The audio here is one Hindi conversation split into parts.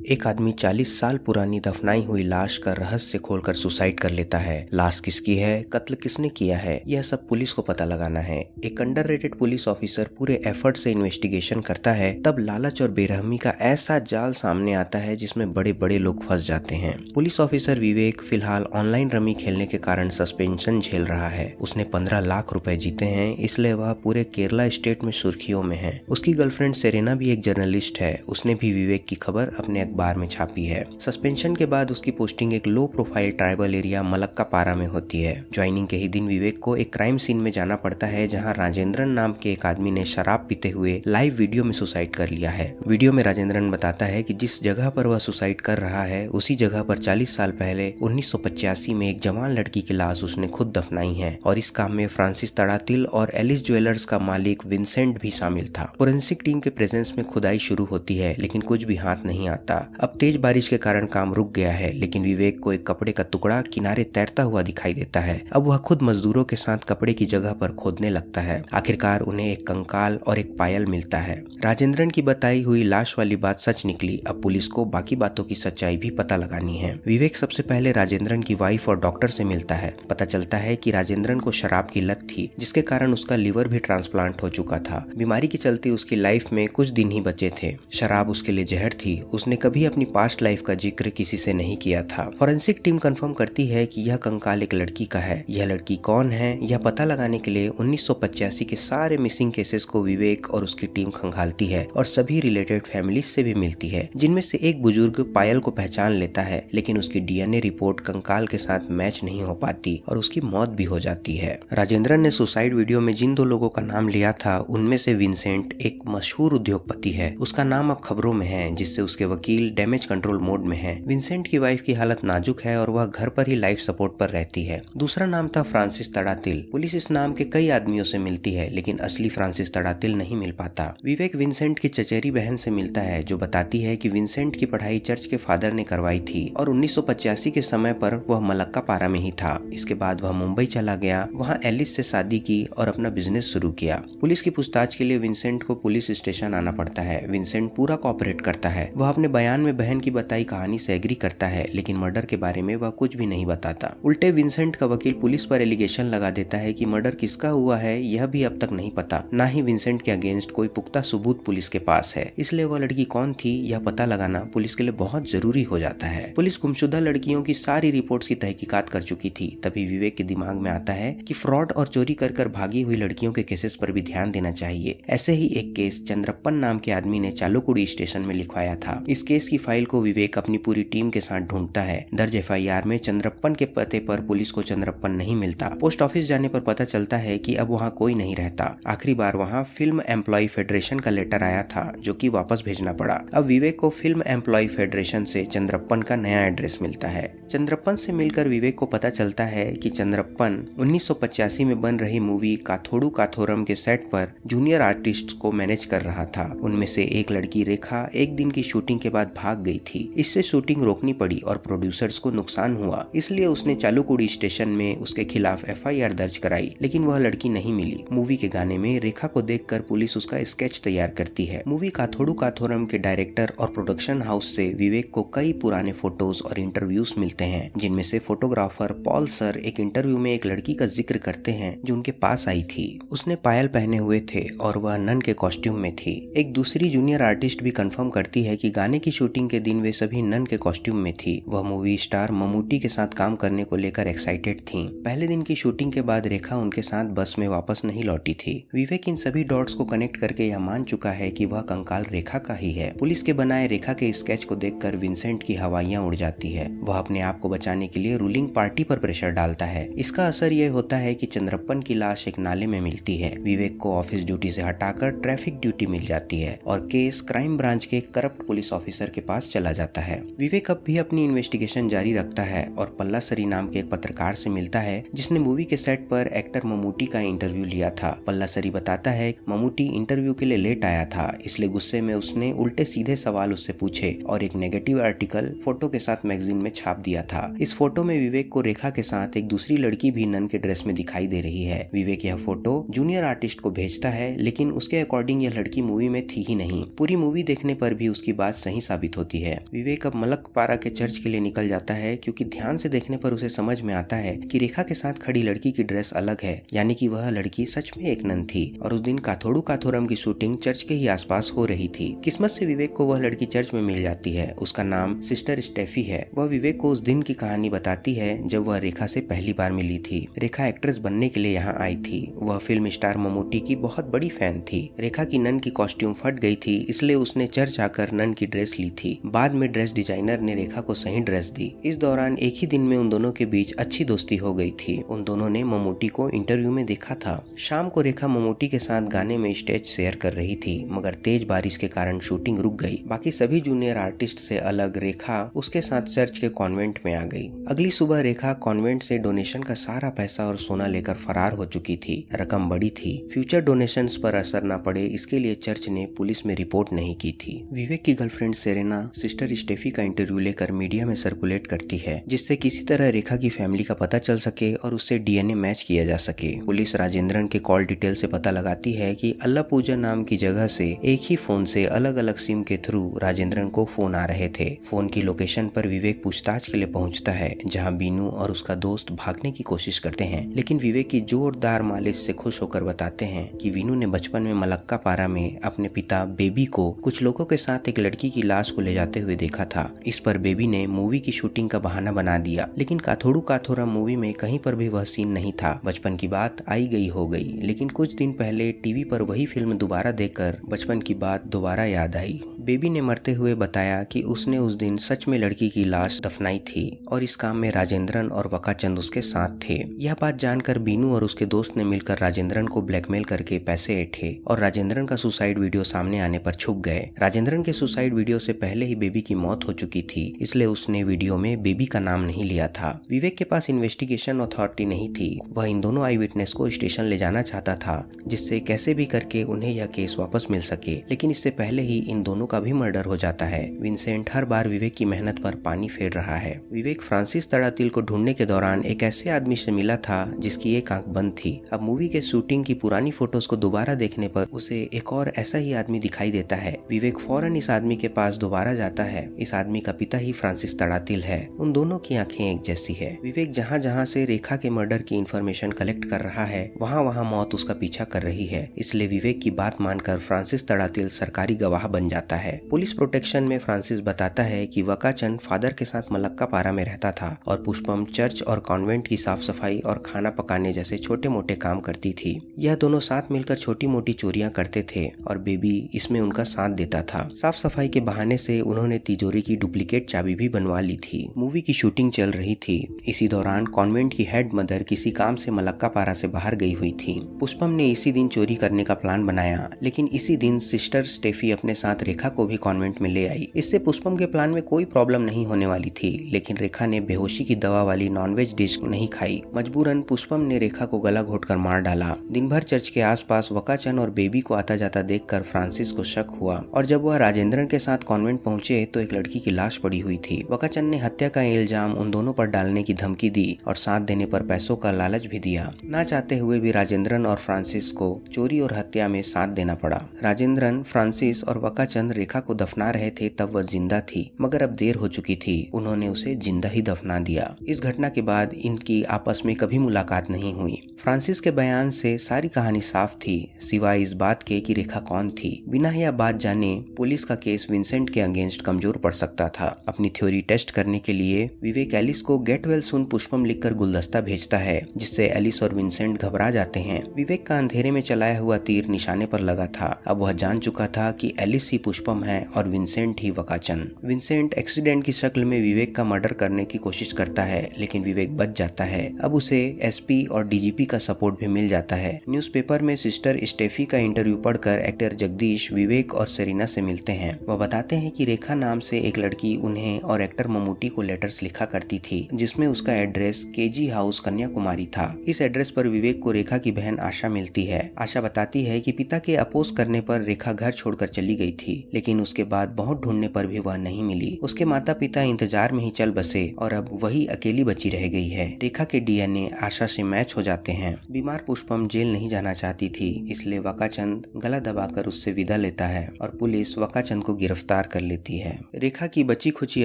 एक आदमी 40 साल पुरानी दफनाई हुई लाश का रहस्य खोलकर सुसाइड कर लेता है। लाश किसकी है, कत्ल किसने किया है, यह सब पुलिस को पता लगाना है। एक अंडररेटेड पुलिस ऑफिसर पूरे एफर्ट से इन्वेस्टिगेशन करता है, तब लालच और बेरहमी का ऐसा जाल सामने आता है जिसमें बड़े बड़े लोग फंस जाते हैं। पुलिस ऑफिसर विवेक फिलहाल ऑनलाइन रमी खेलने के कारण सस्पेंशन झेल रहा है। उसने 15 लाख रुपए जीते हैं, इसलिए वह पूरे केरला स्टेट में सुर्खियों में है। उसकी गर्लफ्रेंड सेरेना भी एक जर्नलिस्ट है, उसने भी विवेक की खबर अपने अखबार में छापी है। सस्पेंशन के बाद उसकी पोस्टिंग एक low profile tribal area Malacca पारा में होती है। ज्वाइनिंग के ही दिन विवेक को एक क्राइम सीन में जाना पड़ता है, जहां राजेंद्रन नाम के एक आदमी ने शराब पीते हुए लाइव वीडियो में सुसाइड कर लिया है। वीडियो में राजेंद्रन बताता है कि जिस जगह पर वह सुसाइड कर रहा है उसी जगह पर 40 साल पहले 1985 में एक जवान लड़की की लाश उसने खुद दफनाई है, और इस काम में फ्रांसिस तड़ातिल और एलिस ज्वेलर्स का मालिक विंसेंट भी शामिल था। फोरेंसिक टीम के प्रेजेंस में खुदाई शुरू होती है, लेकिन कुछ भी हाथ नहीं आता। अब तेज बारिश के कारण काम रुक गया है, लेकिन विवेक को एक कपड़े का टुकड़ा किनारे तैरता हुआ दिखाई देता है। अब वह खुद मजदूरों के साथ कपड़े की जगह पर खोदने लगता है। आखिरकार उन्हें एक कंकाल और एक पायल मिलता है। राजेंद्रन की बताई हुई लाश वाली बात सच निकली। अब पुलिस को बाकी बातों की सच्चाई भी पता लगानी है। विवेक सबसे पहले राजेंद्रन की वाइफ और डॉक्टर से मिलता है। पता चलता है कि राजेंद्रन को शराब की लत थी, जिसके कारण उसका लिवर भी ट्रांसप्लांट हो चुका था। बीमारी के चलते उसकी लाइफ में कुछ दिन ही बचे थे। शराब उसके लिए जहर थी। उसने कभी अपनी पास्ट लाइफ का जिक्र किसी से नहीं किया था। फॉरेंसिक टीम कंफर्म करती है कि यह कंकाल एक लड़की का है। यह लड़की कौन है, यह पता लगाने के लिए 1985 के सारे मिसिंग केसेस को विवेक और उसकी टीम खंगालती है और सभी रिलेटेड फैमिलीज से भी मिलती है, जिनमें से एक बुजुर्ग पायल को पहचान लेता है, लेकिन उसकी डीएनए रिपोर्ट कंकाल के साथ मैच नहीं हो पाती और उसकी मौत भी हो जाती है। राजेंद्रन ने सुसाइड वीडियो में जिन दो लोगों का नाम लिया था, उनमें से विंसेंट एक मशहूर उद्योगपति है। उसका नाम अब खबरों में है, जिससे उसके वकील डैमेज कंट्रोल मोड में है। विंसेंट की वाइफ की हालत नाजुक है और वह घर पर ही लाइफ सपोर्ट पर रहती है। दूसरा नाम था फ्रांसिस तड़ातिल। पुलिस इस नाम के कई आदमियों से मिलती है, लेकिन असली फ्रांसिस तड़ातिल नहीं मिल पाता। विवेक विंसेंट की चचेरी बहन से मिलता है, जो बताती है कि विंसेंट की पढ़ाई चर्च के फादर ने करवाई थी और 1985 के समय पर वह मलक्का पारा में ही था। इसके बाद वह मुंबई चला गया, वहाँ एलिस से शादी की और अपना बिजनेस शुरू किया। पुलिस की पूछताछ के लिए विंसेंट को पुलिस स्टेशन आना पड़ता है। विंसेंट पूरा कोऑपरेट करता है। वह अपने बयान में बहन की बताई कहानी से एग्री करता है, लेकिन मर्डर के बारे में वह कुछ भी नहीं बताता। उल्टे विंसेंट का वकील पुलिस पर एलिगेशन लगा देता है कि मर्डर किसका हुआ है यह भी अब तक नहीं पता। ना ही विंसेंट के अगेंस्ट कोई पुख्ता सबूत पुलिस के पास है। इसलिए वह लड़की कौन थी यह पता लगाना पुलिस के लिए बहुत जरूरी हो जाता है। पुलिस गुमशुदा लड़कियों की सारी रिपोर्ट्स की तहकीकात कर चुकी थी। तभी विवेक के दिमाग में आता है कि फ्रॉड और चोरी कर कर भागी हुई लड़कियों के केसेस पर भी ध्यान देना चाहिए। ऐसे ही एक केस चंद्रप्पन नाम के आदमी ने चालुकुड़ी स्टेशन में लिखवाया था। इस केस की फाइल को विवेक अपनी पूरी टीम के साथ ढूंढता है। दर्ज एफआईआर में चंद्रप्पन के पते पर पुलिस को चंद्रप्पन नहीं मिलता। पोस्ट ऑफिस जाने पर पता चलता है कि अब वहाँ कोई नहीं रहता। आखिरी बार वहाँ फिल्म एम्प्लॉय फेडरेशन का लेटर आया था, जो कि वापस भेजना पड़ा। अब विवेक को फिल्म एम्प्लॉय फेडरेशन से चंद्रप्पन का नया एड्रेस मिलता है। चंद्रप्पन से मिलकर विवेक को पता चलता है कि चंद्रप्पन 1985 में बन रही मूवी काथोड़ू काथोरम के सेट पर जूनियर आर्टिस्ट को मैनेज कर रहा था। उनमें से एक लड़की रेखा एक दिन की शूटिंग के बाद भाग गई थी। इससे शूटिंग रोकनी पड़ी और प्रोड्यूसर्स को नुकसान हुआ, इसलिए उसने चालुकुड़ी स्टेशन में उसके खिलाफ एफआईआर दर्ज कराई, लेकिन वह लड़की नहीं मिली। मूवी के गाने में रेखा को देखकर पुलिस उसका स्केच तैयार करती है। मूवी काथोड़ू काथोरम के डायरेक्टर और प्रोडक्शन हाउस से विवेक को कई पुराने फोटोज और इंटरव्यूज मिलते हैं, जिनमें से फोटोग्राफर पॉल सर एक इंटरव्यू में एक लड़की का जिक्र करते हैं जो उनके पास आई थी। उसने पायल पहने हुए थे और वह नन के कॉस्ट्यूम में थी। एक दूसरी जूनियर आर्टिस्ट भी कंफर्म करती है कि गाने की शूटिंग के दिन वे सभी नन के कॉस्ट्यूम में थी। वह मूवी स्टार ममूटी के साथ काम करने को लेकर एक्साइटेड थीं। पहले दिन की शूटिंग के बाद रेखा उनके साथ बस में वापस नहीं लौटी थी। विवेक इन सभी डॉट्स को कनेक्ट करके यह मान चुका है कि वह कंकाल रेखा का ही है। पुलिस के बनाए रेखा के स्केच को देखकर विंसेंट की हवाइयां उड़ जाती है। वह अपने आप को बचाने के लिए रूलिंग पार्टी पर प्रेशर डालता है। इसका असर यह होता है कि चंद्रप्पन की लाश एक नाले में मिलती है। विवेक को ऑफिस ड्यूटी से हटाकर ट्रैफिक ड्यूटी मिल जाती है और केस क्राइम ब्रांच के करप्ट पुलिस ऑफिसर के पास चला जाता है। विवेक अब भी अपनी इन्वेस्टिगेशन जारी रखता है और पल्लासरी नाम के एक पत्रकार से मिलता है, जिसने मूवी के सेट पर एक्टर ममूटी का इंटरव्यू लिया था। पल्लासरी बताता है ममूटी इंटरव्यू के लिए लेट आया था, इसलिए गुस्से में उसने उल्टे सीधे सवाल उससे पूछे और एक नेगेटिव आर्टिकल फोटो के साथ मैगजीन में छाप दिया था। इस फोटो में विवेक को रेखा के साथ एक दूसरी लड़की भी नन के ड्रेस में दिखाई दे रही है। विवेक यह फोटो जूनियर आर्टिस्ट को भेजता है, लेकिन उसके अकॉर्डिंग यह लड़की मूवी में थी ही नहीं। पूरी मूवी देखने पर भी उसकी बात सही साबित होती है। विवेक अब मलकपारा के चर्च के लिए निकल जाता है क्योंकि ध्यान से देखने पर उसे समझ में आता है कि रेखा के साथ खड़ी लड़की की ड्रेस अलग है, यानी कि वह लड़की सच में एक नन थी और उस दिन काथोड़ू काथोरम की शूटिंग चर्च के ही आसपास हो रही थी। किस्मत से विवेक को वह लड़की चर्च में मिल जाती है। उसका नाम सिस्टर स्टेफी है। वह विवेक को उस दिन की कहानी बताती है जब वह रेखा से पहली बार मिली थी। रेखा एक्ट्रेस बनने के लिए यहाँ आई थी। वह फिल्म स्टार ममूटी की बहुत बड़ी फैन थी। रेखा की नन की कॉस्ट्यूम फट गई थी, इसलिए उसने चर्च आकर नन की ड्रेस ली थी। बाद में ड्रेस डिजाइनर ने रेखा को सही ड्रेस दी। इस दौरान एक ही दिन में उन दोनों के बीच अच्छी दोस्ती हो गई थी। उन दोनों ने ममूटी को इंटरव्यू में देखा था। शाम को रेखा ममूटी के साथ गाने में स्टेज शेयर कर रही थी, मगर तेज बारिश के कारण शूटिंग रुक गई। बाकी सभी जूनियर आर्टिस्ट से अलग रेखा उसके साथ चर्च के कॉन्वेंट में आ गई। अगली सुबह रेखा कॉन्वेंट से डोनेशन का सारा पैसा और सोना लेकर फरार हो चुकी थी। रकम बड़ी थी। फ्यूचर डोनेशंस पर असर न पड़े, इसके लिए चर्च ने पुलिस में रिपोर्ट नहीं की थी। विवेक की गर्लफ्रेंड सेरेना सिस्टर स्टेफी का इंटरव्यू लेकर मीडिया में सर्कुलेट करती है, जिससे किसी तरह रेखा की फैमिली का पता चल सके और उससे डीएनए मैच किया जा सके। पुलिस राजेंद्रन के कॉल डिटेल से पता लगाती है कि अल्लाह पूजा नाम की जगह से एक ही फोन से अलग अलग सिम के थ्रू राजेंद्रन को फोन आ रहे थे। फोन की लोकेशन पर विवेक पूछताछ के लिए पहुंचता है, जहां बीनू और उसका दोस्त भागने की कोशिश करते हैं, लेकिन विवेक की जोरदार मालिश से खुश होकर बताते हैं कि वीनू ने बचपन में मलक्कापारा में अपने पिता बेबी को कुछ लोगों के साथ एक लड़की की लाश को ले जाते हुए देखा था। इस पर बेबी ने मूवी की शूटिंग का बहाना बना दिया, लेकिन काथोड़ू काथोरम मूवी में कहीं पर भी वह सीन नहीं था। बचपन की बात आई गई हो गई, लेकिन कुछ दिन पहले टीवी पर वही फिल्म दोबारा देखकर बचपन की बात दोबारा याद आई। बेबी ने मरते हुए बताया कि उसने उस दिन सच में लड़की की लाश दफनाई थी और इस काम में राजेंद्रन और वकाचंद उसके साथ थे। यह बात जानकर बीनू और उसके दोस्त ने मिलकर राजेंद्रन को ब्लैकमेल करके पैसे ऐंठे और राजेंद्रन का सुसाइड वीडियो सामने आने पर छुप गए। राजेंद्रन के सुसाइड वीडियो से पहले ही बेबी की मौत हो चुकी थी, इसलिए उसने वीडियो में बेबी का नाम नहीं लिया था। विवेक के पास इन्वेस्टिगेशन अथॉरिटी नहीं थी। वह इन दोनों आई विटनेस को स्टेशन ले जाना चाहता था, जिससे कैसे भी करके उन्हें यह केस वापस मिल सके, लेकिन इससे पहले ही इन दोनों का भी मर्डर हो जाता है। विंसेंट हर बार विवेक की मेहनत पर पानी फेर रहा है। विवेक फ्रांसिस तड़ातिल को ढूंढने के दौरान एक ऐसे आदमी से मिला था जिसकी एक आंख बंद थी। अब मूवी के शूटिंग की पुरानी फोटोज को दोबारा देखने पर उसे एक और ऐसा ही आदमी दिखाई देता है। विवेक फौरन इस आदमी के पास दोबारा जाता है। इस आदमी का पिता ही फ्रांसिस तड़ातिल है। उन दोनों की आंखें एक जैसी है। विवेक जहाँ जहाँ से रेखा के मर्डर की इंफॉर्मेशन कलेक्ट कर रहा है, वहाँ वहाँ मौत उसका पीछा कर रही है। इसलिए विवेक की बात मानकर फ्रांसिस तड़ातिल सरकारी गवाह बन जाता है। पुलिस प्रोटेक्शन में फ्रांसिस बताता है कि वकाचंद फादर के साथ मलक्कापारा में रहता था और पुष्पम चर्च और कॉन्वेंट की साफ सफाई और खाना पकाने जैसे छोटे मोटे काम करती थी। यह दोनों साथ मिलकर छोटी मोटी चोरियां करते थे और बेबी इसमें उनका साथ देता था। साफ सफाई के बहाने से उन्होंने तिजोरी की डुप्लीकेट चाबी भी बनवा ली थी। मूवी की शूटिंग चल रही थी। इसी दौरान कॉन्वेंट की हेड मदर किसी काम से मलक्कापारा से बाहर गई हुई थी। पुष्पम ने इसी दिन चोरी करने का प्लान बनाया, लेकिन इसी दिन सिस्टर स्टेफी अपने साथ रेखा को भी कॉन्वेंट में ले आई। इससे पुष्पम के प्लान में कोई प्रॉब्लम नहीं होने वाली थी, लेकिन रेखा ने बेहोशी की दवा वाली नॉनवेज डिश नहीं खाई। मजबूरन पुष्पम ने रेखा को गला घोटकर मार डाला। दिन भर चर्च के आसपास वकाचंद और बेबी को आता जाता देखकर फ्रांसिस को शक हुआ और जब वह राजेंद्रन के साथ कॉन्वेंट पहुंचे तो एक लड़की की लाश पड़ी हुई थी। वकाचंद ने हत्या का इल्जाम उन दोनों पर डालने की धमकी दी और साथ देने पर पैसों का लालच भी दिया। ना चाहते हुए भी राजेंद्रन और फ्रांसिस को चोरी और हत्या में साथ देना पड़ा। राजेंद्रन, फ्रांसिस और वकाचंद रेखा को दफना रहे थे तब वह जिंदा थी, मगर अब देर हो चुकी थी। उन्होंने उसे जिंदा ही दफना दिया। इस घटना के बाद इनकी आपस में कभी मुलाकात नहीं हुई। फ्रांसिस के बयान से सारी कहानी साफ थी, सिवाय इस बात के कि रेखा कौन थी। बिना यह बात जाने पुलिस का केस विंसेंट के अगेंस्ट कमजोर पड़ सकता था। अपनी थ्योरी टेस्ट करने के लिए विवेक एलिस को गेट वेल सून पुष्पम लिखकर गुलदस्ता भेजता है, जिससे एलिस और विंसेंट घबरा जाते हैं। विवेक का अंधेरे में चलाया हुआ तीर निशाने पर लगा था। अब वह जान चुका था कि एलिस ही पुष्पम है और विंसेंट ही वकाचंद। विंसेंट एक्सीडेंट की शक्ल में विवेक का मर्डर करने की कोशिश करता है, लेकिन विवेक बच जाता है। अब उसे एसपी और डीजीपी का सपोर्ट भी मिल जाता है। न्यूज़पेपर में सिस्टर स्टेफी का इंटरव्यू पढ़कर एक्टर जगदीश विवेक और सेरेना से मिलते हैं। वह बताते हैं कि रेखा नाम से एक लड़की उन्हें और एक्टर ममूटी को लेटर्स लिखा करती थी, जिसमें उसका एड्रेस केजी हाउस कन्याकुमारी था। इस एड्रेस पर विवेक को रेखा की बहन आशा मिलती है। आशा बताती है कि पिता के अपोज करने पर रेखा घर छोड़कर चली गई थी, लेकिन उसके बाद बहुत ढूंढने पर भी वह नहीं मिली। उसके माता पिता इंतजार में ही चल बसे और अब वही अकेली बची रह गई है। रेखा के डीएनए आशा से मैच हो जाते हैं। बीमार पुष्पम जेल नहीं जाना चाहती थी, इसलिए वकाचंद गला दबाकर उससे विदा लेता है और पुलिस वकाचंद को गिरफ्तार कर लेती है। रेखा की बची खुची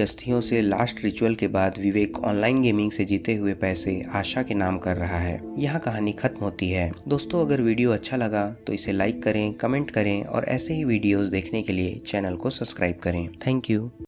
अस्थियों से लास्ट रिचुअल के बाद विवेक ऑनलाइन गेमिंग से जीते हुए पैसे आशा के नाम कर रहा है। यहाँ कहानी खत्म होती है। दोस्तों, अगर वीडियो अच्छा लगा तो इसे लाइक करें, कमेंट करें और ऐसे ही वीडियोस देखने के लिए चैनल को सब्सक्राइब करें। Thank you.